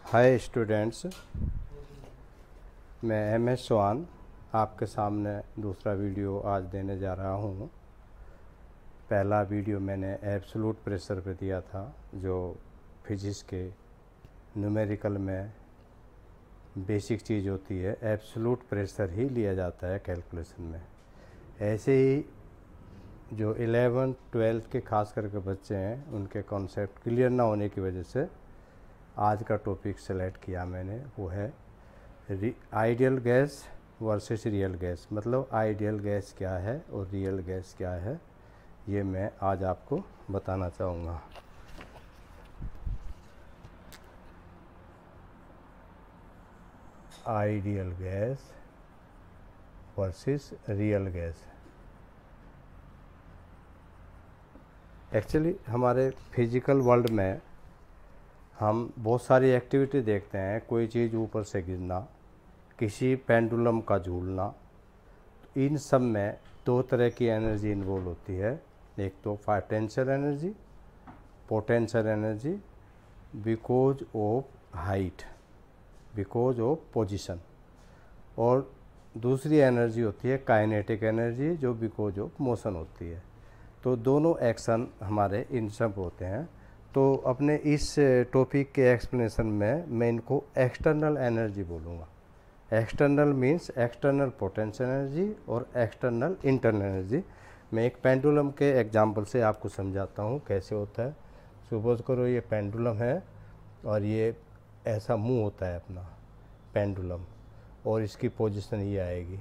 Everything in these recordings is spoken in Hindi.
हाय स्टूडेंट्स, मैं एम.एस. चौहान आपके सामने दूसरा वीडियो आज देने जा रहा हूँ। पहला वीडियो मैंने एब्सोल्यूट प्रेशर पे दिया था, जो फिजिक्स के न्यूमेरिकल में बेसिक चीज़ होती है। एब्सोल्यूट प्रेशर ही लिया जाता है कैलकुलेशन में। ऐसे ही जो 11th 12th के खास करके बच्चे हैं, उनके कॉन्सेप्ट क्लियर ना होने की वजह से आज का टॉपिक सेलेक्ट किया मैंने। वो है ideal gas versus real gas. मतलब आइडियल गैस क्या है और रियल गैस क्या है, ये मैं आज आपको बताना चाहूँगा। Ideal gas versus real gas. Actually हमारे फिजिकल वर्ल्ड में हम बहुत सारी एक्टिविटी देखते हैं। कोई चीज़ ऊपर से गिरना, किसी पेंडुलम का झूलना, इन सब में दो तरह की एनर्जी इन्वॉल्व होती है। एक तो potential energy, because of height, because of position, और दूसरी एनर्जी होती है काइनेटिक एनर्जी, जो बिकॉज ऑफ मोशन होती है। तो दोनों एक्शन हमारे इन सब होते हैं। तो अपने इस टॉपिक के एक्सप्लेनेशन में मैं इनको एक्सटर्नल एनर्जी बोलूँगा। External means external potential energy और एक्सटर्नल इंटरनल एनर्जी। मैं एक पेंडुलम के एग्जांपल से आपको समझाता हूँ कैसे होता है। सपोज करो ये पेंडुलम है और ये ऐसा मुंह होता है अपना पेंडुलम, और इसकी पोजीशन ये आएगी।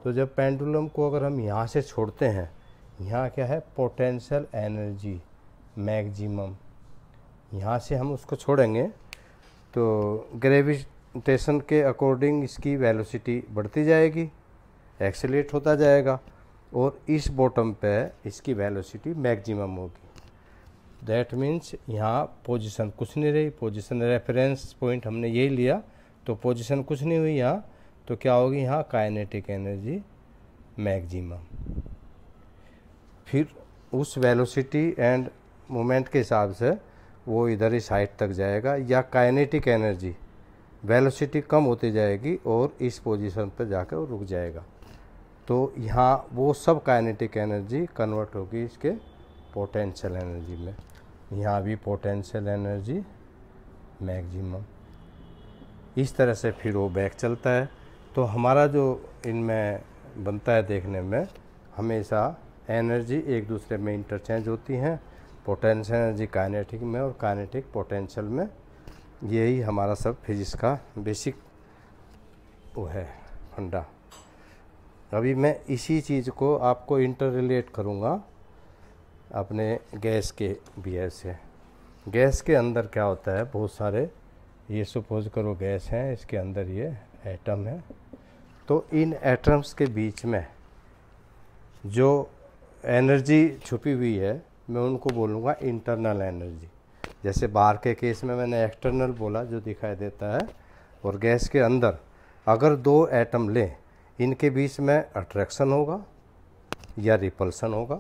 तो जब पेंडुलम को अगर हम यहाँ से छोड़ते हैं, यहाँ क्या है, पोटेंशियल एनर्जी मैक्सिमम, यहाँ से हम उसको छोड़ेंगे तो ग्रेविटेशन के अकॉर्डिंग इसकी वेलोसिटी बढ़ती जाएगी, एक्सेलरेट होता जाएगा, और इस बॉटम पे इसकी वेलोसिटी मैक्सिमम होगी। दैट मीन्स यहाँ पोजीशन कुछ नहीं रही, पोजीशन रेफरेंस पॉइंट हमने यही लिया, तो पोजीशन कुछ नहीं हुई यहाँ। तो क्या होगी, यहाँ काइनेटिक एनर्जी मैक्सिमम। फिर उस वेलोसिटी एंड मोमेंट के हिसाब से वो इधर इस हाइट तक जाएगा, या काइनेटिक एनर्जी वेलोसिटी कम होती जाएगी और इस पोजीशन पर जाकर वो रुक जाएगा। तो यहाँ वो सब काइनेटिक एनर्जी कन्वर्ट होगी इसके पोटेंशियल एनर्जी में। यहाँ भी पोटेंशियल एनर्जी मैक्सिमम। इस तरह से फिर वो बैक चलता है। तो हमारा जो इनमें बनता है देखने में, हमेशा एनर्जी एक दूसरे में इंटरचेंज होती हैं। पोटेंशियल एनर्जी काइनेटिक में और काइनेटिक पोटेंशियल में। यही हमारा सब फिजिक्स का बेसिक वो है फंडा। अभी मैं इसी चीज़ को आपको इंटर रिलेट करूँगा अपने गैस के बिहेव से। गैस के अंदर क्या होता है, बहुत सारे, ये सपोज करो गैस हैं, इसके अंदर ये एटम है। तो इन एटम्स के बीच में जो एनर्जी छुपी हुई है, मैं उनको बोलूँगा इंटरनल एनर्जी। जैसे बाहर के केस में मैंने एक्सटर्नल बोला, जो दिखाई देता है, और गैस के अंदर अगर दो एटम लें, इनके बीच में अट्रैक्शन होगा या रिपल्सन होगा।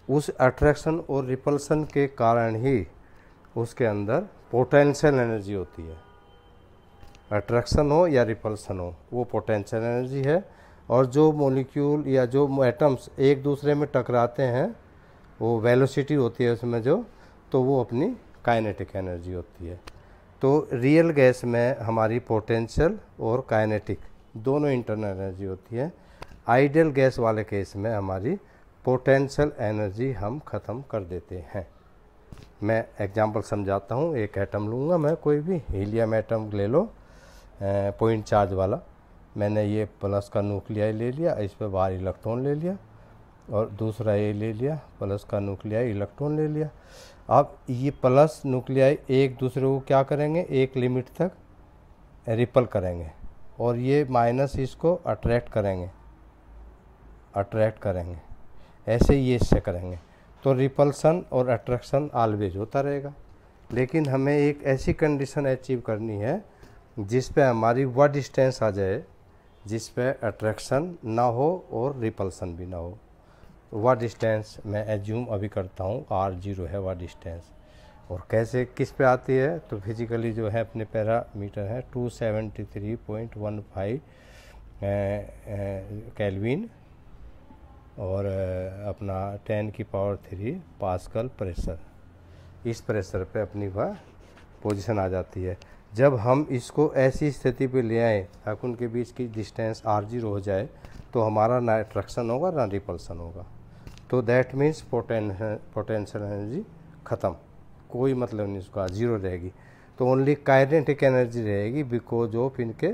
उस अट्रैक्शन और रिपल्सन के कारण ही उसके अंदर पोटेंशियल एनर्जी होती है। अट्रैक्शन हो या रिपल्सन हो, वो पोटेंशियल एनर्जी है। और जो मॉलिक्यूल या जो एटम्स एक दूसरे में टकराते हैं, वो वेलोसिटी होती है उसमें जो, तो वो अपनी काइनेटिक एनर्जी होती है। तो रियल गैस में हमारी पोटेंशियल और काइनेटिक दोनों इंटरनल एनर्जी होती है। आइडियल गैस वाले केस में हमारी पोटेंशियल एनर्जी हम ख़त्म कर देते हैं। मैं एग्जांपल समझाता हूँ। एक एटम लूँगा मैं, कोई भी हीलियम एटम ले लो, पॉइंट चार्ज वाला। मैंने ये प्लस का न्यूक्लियाई ले लिया, इस पर बाहर इलेक्ट्रॉन ले लिया, और दूसरा ये ले लिया, प्लस का न्यूक्लियाई इलेक्ट्रॉन ले लिया। अब ये प्लस न्यूक्लियाई एक दूसरे को क्या करेंगे, एक लिमिट तक रिपल करेंगे, और ये माइनस इसको अट्रैक्ट करेंगे। ऐसे ये इससे करेंगे। तो रिपल्सन और अट्रैक्शन ऑलवेज होता रहेगा। लेकिन हमें एक ऐसी कंडीशन अचीव करनी है जिस पे हमारी वह डिस्टेंस आ जाए जिस पे अट्रैक्शन ना हो और रिपल्सन भी ना हो। वह डिस्टेंस मैं एज्यूम अभी करता हूँ R0 है वह डिस्टेंस, और कैसे किस पे आती है, तो फिजिकली जो है अपने पैरामीटर है 273.15 केल्विन और अपना 10⁻³ पास्कल प्रेशर, इस प्रेशर पे अपनी वह पोजीशन आ जाती है। जब हम इसको ऐसी स्थिति पे ले आए ताकि उनके बीच की डिस्टेंस r0 हो जाए तो हमारा ना अट्रैक्शन होगा ना रिपल्सन होगा, तो दैट मीन्स पोटेंशियल एनर्जी ख़त्म, कोई मतलब नहीं, उसका जीरो रहेगी। तो ओनली काइनेटिक एनर्जी रहेगी बिकॉज ऑफ इनके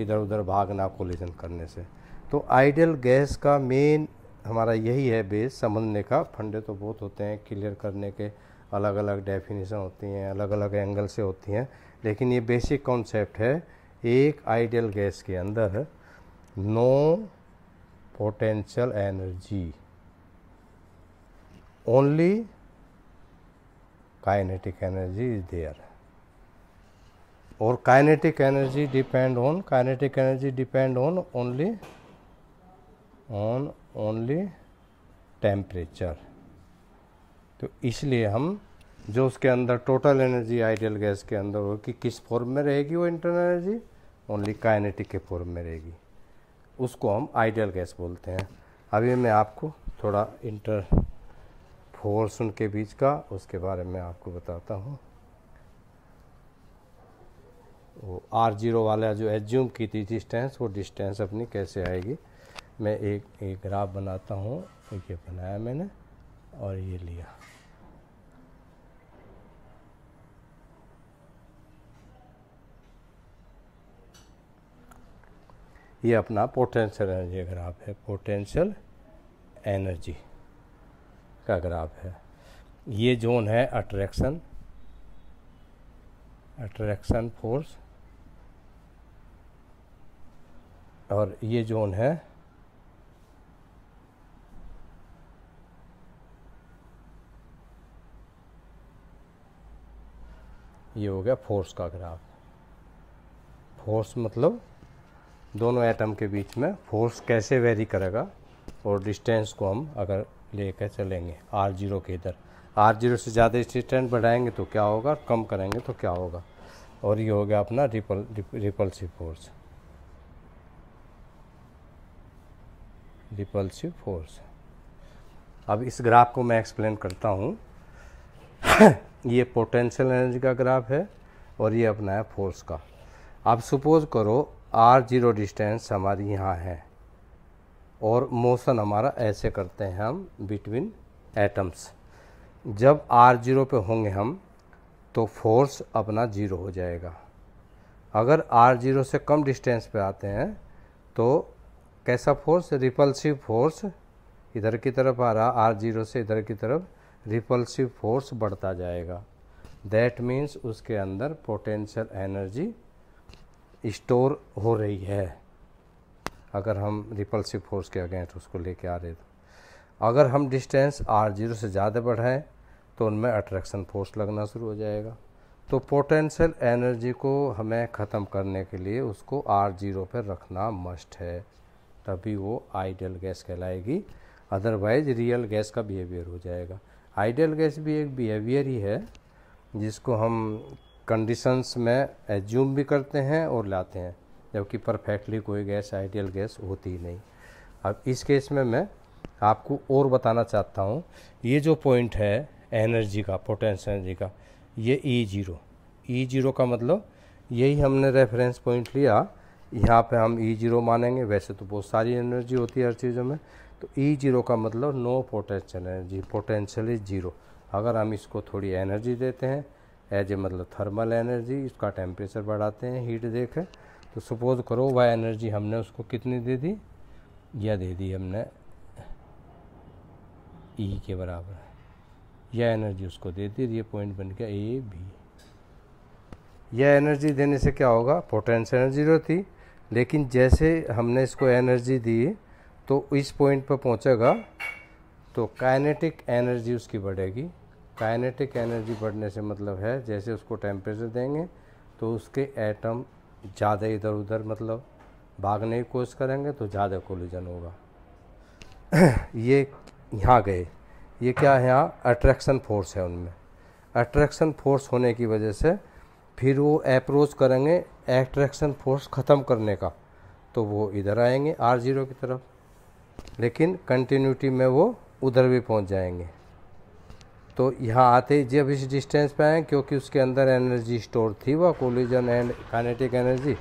इधर उधर भागना कोलिजन करने से। तो आइडियल गैस का मेन हमारा यही है बेस समझने का। फंडे तो बहुत होते हैं क्लियर करने के, अलग अलग डेफिनेशन होती हैं, अलग अलग एंगल से होती हैं, लेकिन ये बेसिक कॉन्सेप्ट है। एक आइडियल गैस के अंदर no potential energy, only kinetic energy is there. और kinetic energy depend on only temperature. तो इसलिए हम जो उसके अंदर टोटल एनर्जी आइडियल गैस के अंदर हो कि किस फॉर्म में रहेगी वो इंटरनल एनर्जी, ओनली काइनेटिक के फॉर्म में रहेगी, उसको हम आइडियल गैस बोलते हैं। अभी मैं आपको थोड़ा इंटर फोर्स उनके बीच का उसके बारे में आपको बताता हूँ। वो r0 वाला जो एज्यूम की थी डिस्टेंस, वो डिस्टेंस अपनी कैसे आएगी। मैं एक ग्राफ बनाता हूँ, ये बनाया मैंने और ये लिया। ये अपना पोटेंशियल एनर्जी ग्राफ है, पोटेंशियल एनर्जी का ग्राफ है। ये जोन है अट्रैक्शन फोर्स, और ये जोन है ये हो गया फोर्स का ग्राफ। फोर्स मतलब दोनों एटम के बीच में फोर्स कैसे वेरी करेगा, और डिस्टेंस को हम अगर लेकर चलेंगे r0 के इधर, r0 से ज़्यादा डिस्टेंस बढ़ाएंगे तो क्या होगा, कम करेंगे तो क्या होगा। और ये हो गया अपना रिपल्सिव फोर्स। अब इस ग्राफ को मैं एक्सप्लेन करता हूँ। ये पोटेंशियल एनर्जी का ग्राफ है और ये अपना है फोर्स का। अब सपोज करो r0 डिस्टेंस हमारी यहाँ है और मोशन हमारा ऐसे करते हैं हम बिटवीन एटम्स। जब r0 पे होंगे हम तो फोर्स अपना 0 हो जाएगा। अगर r0 से कम डिस्टेंस पे आते हैं तो कैसा फोर्स, रिपल्सिव फोर्स इधर की तरफ आ रहा, r0 से इधर की तरफ रिपल्सिव फोर्स बढ़ता जाएगा। दैट मीन्स उसके अंदर पोटेंशियल एनर्जी स्टोर हो रही है। अगर हम रिपल्सिव फोर्स के अगेंस्ट उसको लेके आ रहे तो अगर हम डिस्टेंस r0 से ज़्यादा बढ़ाएं तो उनमें अट्रैक्शन फोर्स लगना शुरू हो जाएगा। तो पोटेंशियल एनर्जी को हमें ख़त्म करने के लिए उसको r0 पर रखना मस्ट है, तभी वो आइडियल गैस कहलाएगी। अदरवाइज रियल गैस का बिहेवियर हो जाएगा। आइडियल गैस भी एक बिहेवियर ही है जिसको हम कंडीशंस में एज्यूम भी करते हैं और लाते हैं, जबकि परफेक्टली कोई गैस आइडियल गैस होती ही नहीं। अब इस केस में मैं आपको और बताना चाहता हूँ, ये जो पॉइंट है एनर्जी का, पोटेंशियल एनर्जी का, ये E0 का मतलब यही हमने रेफरेंस पॉइंट लिया। यहाँ पे हम E0 मानेंगे, वैसे तो बहुत सारी एनर्जी होती है हर चीज़ों में। तो E0 का मतलब no potential energy, potential is 0। अगर हम इसको थोड़ी एनर्जी देते हैं एज ए मतलब थर्मल एनर्जी, इसका टेम्परेचर बढ़ाते हैं हीट देकर, तो सपोज करो वह एनर्जी हमने उसको कितनी दे दी, यह दे दी हमने E के बराबर, यह एनर्जी उसको दे दी, ये पॉइंट बन गया AB। यह एनर्जी देने से क्या होगा, पोटेंशियल एनर्जी 0 थी, लेकिन जैसे हमने इसको एनर्जी दी तो इस पॉइंट पर पहुंचेगा तो काइनेटिक एनर्जी उसकी बढ़ेगी। काइनेटिक एनर्जी बढ़ने से मतलब है जैसे उसको टेम्परेचर देंगे तो उसके एटम ज़्यादा इधर उधर मतलब भागने की कोशिश करेंगे तो ज़्यादा कोलिजन होगा। ये यहाँ गए, ये क्या है, यहाँ अट्रैक्शन फोर्स है उनमें। अट्रैक्शन फोर्स होने की वजह से फिर वो अप्रोच करेंगे एट्रैक्शन फोर्स ख़त्म करने का, तो वो इधर आएंगे R0 की तरफ, लेकिन कंटिन्यूटी में वो उधर भी पहुंच जाएंगे। तो यहाँ आते ही जब इस डिस्टेंस पे आए, क्योंकि उसके अंदर एनर्जी स्टोर थी वह कोलिजन एंड काइनेटिक एनर्जी,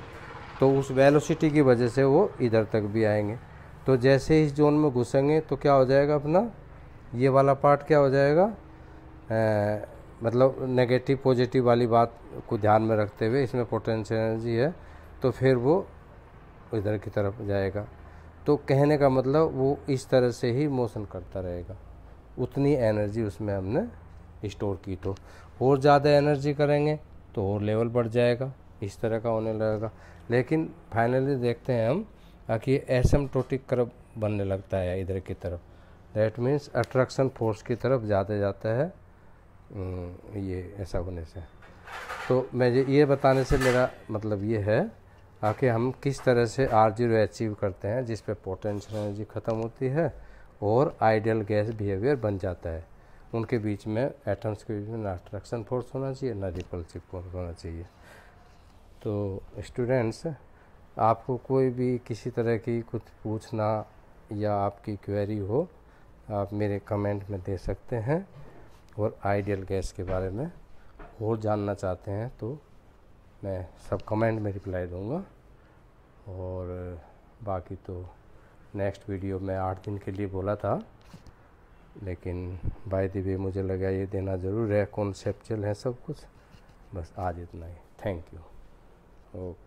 तो उस वेलोसिटी की वजह से वो इधर तक भी आएंगे। तो जैसे इस जोन में घुसेंगे तो क्या हो जाएगा, अपना ये वाला पार्ट क्या हो जाएगा, मतलब नेगेटिव पॉजिटिव वाली बात को ध्यान में रखते हुए इसमें पोटेंशियल एनर्जी है, तो फिर वो इधर की तरफ जाएगा। तो कहने का मतलब वो इस तरह से ही मोशन करता रहेगा, उतनी एनर्जी उसमें हमने स्टोर की। तो और ज़्यादा एनर्जी करेंगे तो और लेवल बढ़ जाएगा, इस तरह का होने लगेगा। लेकिन फाइनली देखते हैं हम कि एसिम्प्टोटिक कर्व बनने लगता है इधर की तरफ, दैट मीन्स अट्रैक्शन फोर्स की तरफ ज़्यादा जाता है ये ऐसा होने से। तो मैं ये बताने से मेरा मतलब ये है कि हम किस तरह से R0 अचीव करते हैं, जिस पे पोटेंशियल एनर्जी ख़त्म होती है और आइडियल गैस बिहेवियर बन जाता है। उनके बीच में एटम्स के बीच में ना अट्रैक्शन फोर्स होना चाहिए ना रिपल्सिव फोर्स होना चाहिए। तो स्टूडेंट्स, आपको कोई भी किसी तरह की कुछ पूछना या आपकी क्वेरी हो, आप मेरे कमेंट में दे सकते हैं। और आइडियल गैस के बारे में और जानना चाहते हैं तो मैं सब कमेंट में रिप्लाई दूंगा। और बाकी तो नेक्स्ट वीडियो में 8 दिन के लिए बोला था, लेकिन बाय द वे मुझे लगा ये देना ज़रूर है, कॉन्सेप्चुअल है सब कुछ। बस आज इतना ही, थैंक यू, ओके।